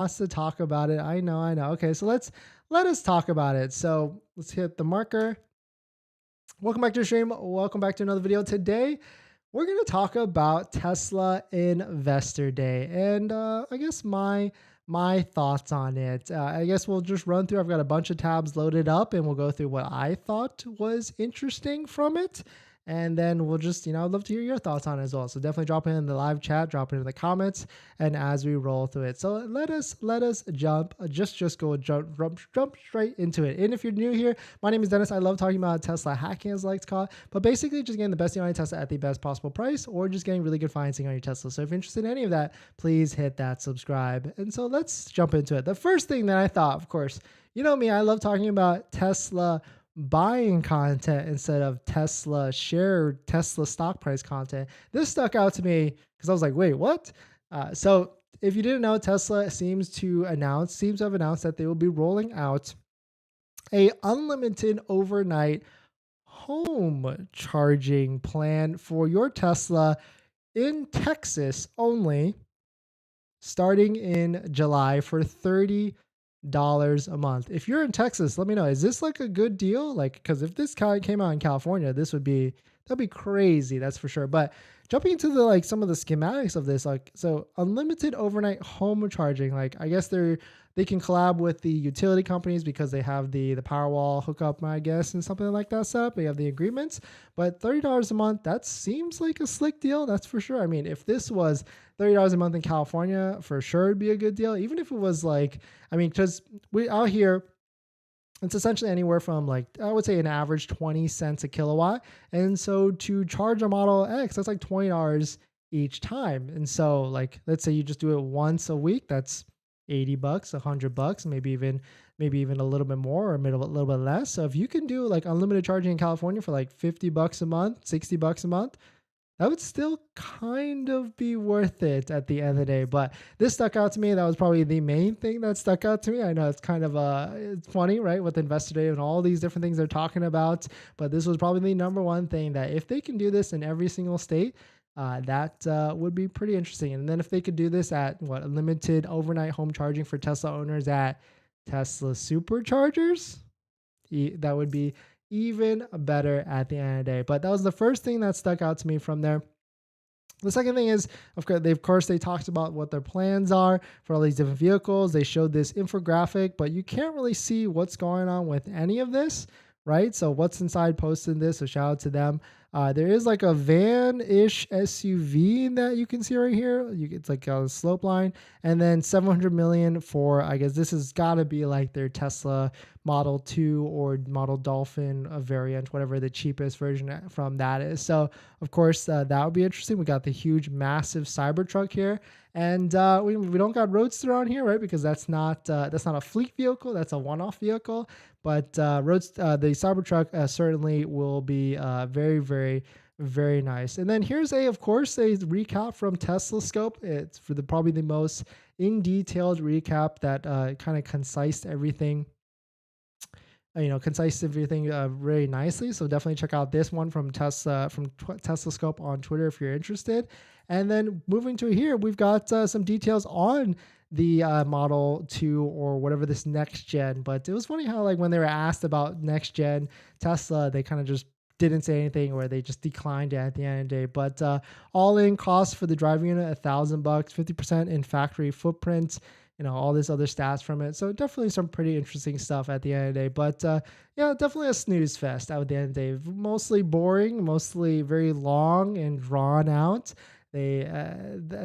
wants to talk about it. I know, I know. Okay, so let us talk about it. So let's hit the marker. Welcome back to the stream. Welcome back to another video. Today, we're going to talk about Tesla Investor Day, and I guess my thoughts on it. I guess we'll just run through. I've got a bunch of tabs loaded up, and we'll go through what I thought was interesting from it. And then we'll just, I'd love to hear your thoughts on it as well. So definitely drop it in the live chat, drop it in the comments, and as we roll through it. So let us jump, jump straight into it. And if you're new here, my name is Dennis. I love talking about Tesla hacking, as I like to call it, but basically just getting the best deal on your Tesla at the best possible price, or just getting really good financing on your Tesla. So if you're interested in any of that, please hit that subscribe. And so let's jump into it. The first thing that I thought, of course, you know me, I love talking about Tesla buying content instead of Tesla stock price content. This stuck out to me because I was like, wait, what? So if you didn't know, Tesla seems to have announced that they will be rolling out a unlimited overnight home charging plan for your Tesla in Texas only, starting in July for $30 a month. If you're in Texas, let me know. Is this like a good deal? Like, because if this came out in California, that'd be crazy. That's for sure. But jumping into the some of the schematics of this, so unlimited overnight home charging. Like, I guess they can collab with the utility companies because they have the Powerwall hookup, I guess, and something like that set up. They have the agreements, but $30 a month, that seems like a slick deal. That's for sure. I mean, if this was $30 a month in California, for sure it'd be a good deal. Even if it was because we out here, it's essentially anywhere from I would say an average 20 cents a kilowatt. And so to charge a Model X, that's like $20 each time. And so let's say you just do it once a week, that's $80, $100, maybe even a little bit more or a little bit less. So if you can do unlimited charging in California for $50 a month, $60 a month, that would still kind of be worth it at the end of the day. But this stuck out to me. That was probably the main thing that stuck out to me. I know it's kind of it's funny, right, with Investor Day and all these different things they're talking about. But this was probably the number one thing, that if they can do this in every single state, that would be pretty interesting. And then if they could do this at limited overnight home charging for Tesla owners at Tesla superchargers, that would be even better at the end of the day. But that was the first thing that stuck out to me from there. The second thing is, of course, they talked about what their plans are for all these different vehicles. They showed this infographic, but you can't really see what's going on with any of this, right? So what's inside posted this, so shout out to them. There is a van-ish SUV that you can see right here. It's like a slope line, and then 700 million for, I guess this has got to be their Tesla Model 2 or Model Dolphin variant, whatever the cheapest version from that is. So of course that would be interesting. We got the huge, massive Cybertruck here, and we don't got Roadster on here, right? Because that's not a fleet vehicle. That's a one-off vehicle. But the Cybertruck certainly will be very, very, very nice. And then here's of course, a recap from Tesla Scope. It's for probably the most in detailed recap that kind of concise everything very nicely. So definitely check out this one from Tesla Scope on Twitter if you're interested. And then moving to here, we've got some details on the Model 2 or whatever this next gen. But it was funny how when they were asked about next gen Tesla, they kind of just didn't say anything, or they just declined it at the end of the day. But all in cost for the driving unit, $1,000, 50% in factory footprint, all this other stats from it. So definitely some pretty interesting stuff at the end of the day. But yeah, definitely a snooze fest at the end of the day. Mostly boring, mostly very long and drawn out. They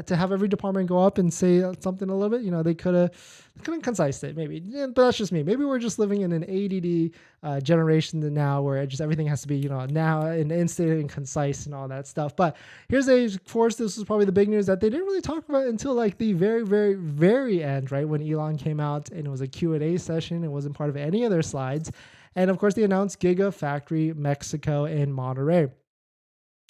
to have every department go up and say something a little bit, they couldn't concise it maybe. Yeah, but that's just me. Maybe we're just living in an ADD generation now, where just everything has to be now and instant and concise and all that stuff. But here's of course, this was probably the big news that they didn't really talk about until the very, very, very end, right, when Elon came out and it was a Q&A session. It wasn't part of any of their slides. And of course, they announced Gigafactory Mexico in Monterrey.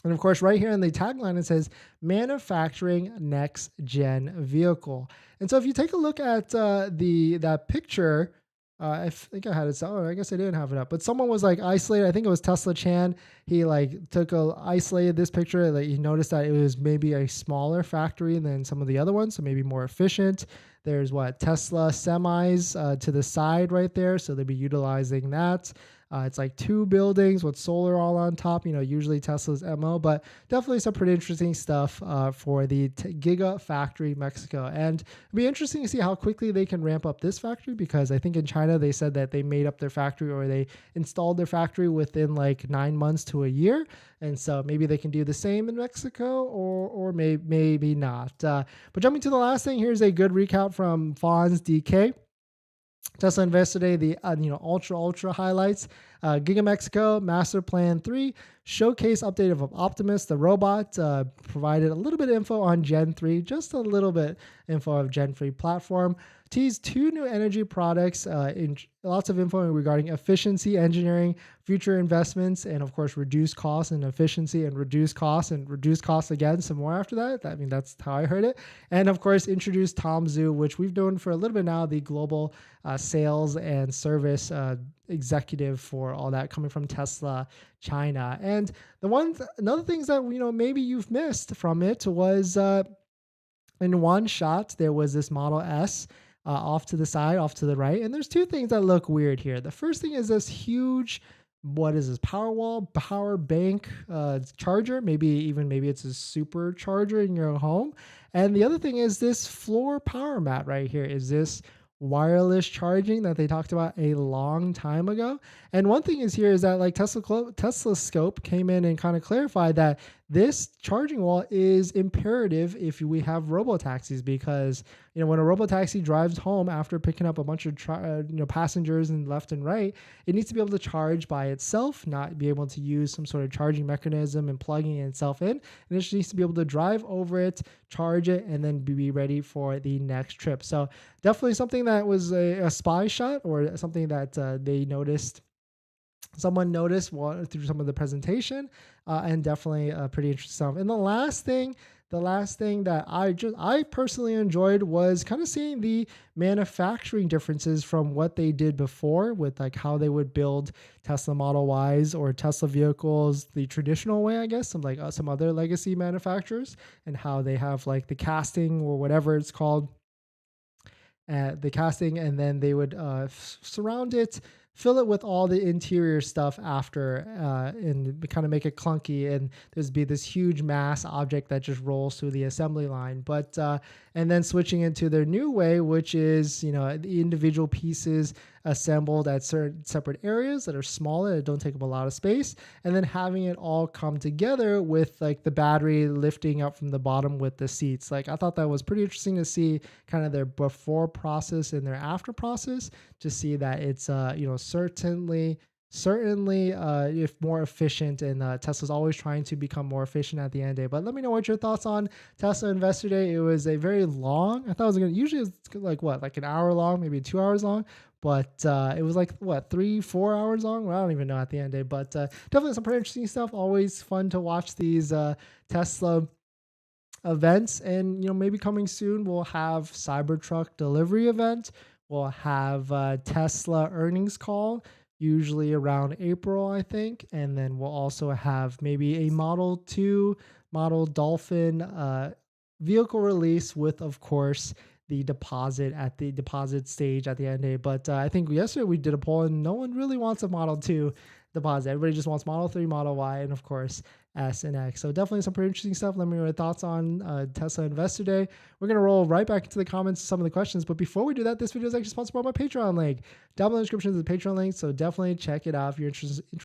And of course, right here in the tagline, it says manufacturing next gen vehicle. And so if you take a look at that picture I think I had it. Oh, I guess I didn't have it up. But someone was like isolated. I think it was Tesla Chan. He like isolated this picture. Like he noticed that it was maybe a smaller factory than some of the other ones, so maybe more efficient. There's what Tesla semis to the side right there, so they'll be utilizing that. It's like two buildings with solar all on top. Usually Tesla's MO, but definitely some pretty interesting stuff for the Giga Factory Mexico. And it'll be interesting to see how quickly they can ramp up this factory, because I think in China they said that they made up their factory, or they installed their factory within like 9 months to a year. And so maybe they can do the same in Mexico, or maybe not. But jumping to the last thing, here's a good recap from Fonz DK. Tesla Investor Day, the ultra highlights. Giga Mexico, Master Plan 3, showcase update of Optimus, the robot, provided a little bit of info on Gen 3, just a little bit info of Gen 3 platform. Teased 2 new energy products, lots of info regarding efficiency, engineering, future investments, and of course, reduce costs and efficiency, and reduce costs again, some more after that. I mean, that's how I heard it. And of course, introduce Tom Zhu, which we've known for a little bit now, the global sales and service executive for all that, coming from Tesla China. And another things that maybe you've missed from it was in one shot there was this Model S off to the side, off to the right, and there's two things that look weird here. The first thing is this huge, what is this, power wall, power bank charger, maybe it's a supercharger in your home. And the other thing is this floor power mat right here. Is this wireless charging that they talked about a long time ago? And one thing is that like Tesla Scope came in and kind of clarified that this charging wall is imperative if we have robotaxis, because when a robotaxi drives home after picking up a bunch of passengers and left and right, it needs to be able to charge by itself, not be able to use some sort of charging mechanism and plugging itself in. And it just needs to be able to drive over it, charge it, and then be ready for the next trip. So definitely something that was a spy shot, or something that someone noticed through some of the presentation, and definitely pretty interesting stuff. And the last thing that I personally enjoyed was kind of seeing the manufacturing differences from what they did before, with like how they would build Tesla Model Ys or Tesla vehicles the traditional way, I guess, some other legacy manufacturers, and how they have like the casting or whatever it's called, the casting, and then they would surround it, fill it with all the interior stuff after, and kind of make it clunky, and there's be this huge mass object that just rolls through the assembly line. But and then switching into their new way, which is the individual pieces assembled at certain separate areas that are smaller, that don't take up a lot of space, and then having it all come together with like the battery lifting up from the bottom with the seats. Like, I thought that was pretty interesting to see kind of their before process and their after process, to see that it's certainly if more efficient, and Tesla's always trying to become more efficient at the end of the day. But let me know what your thoughts on Tesla Investor Day. It was a very long, I thought it was usually it's like an hour long, maybe 2 hours long, but it was like 3-4 hours long. Well, I don't even know at the end of the day, but definitely some pretty interesting stuff. Always fun to watch these Tesla events. And maybe coming soon we'll have Cybertruck delivery event, we'll have Tesla earnings call, usually around April, I think. And then we'll also have maybe a Model 2, Model Dolphin vehicle release, with, of course, the deposit stage at the end of the day. But I think yesterday we did a poll, and no one really wants a Model 2 deposit. Everybody just wants Model 3, Model Y, and of course S and X. So definitely some pretty interesting stuff. Let me know your thoughts on Tesla Investor Day. We're going to roll right back into the comments, some of the questions. But before we do that, this video is actually sponsored by my Patreon link. Down below in the description is the Patreon link, so definitely check it out if you're interested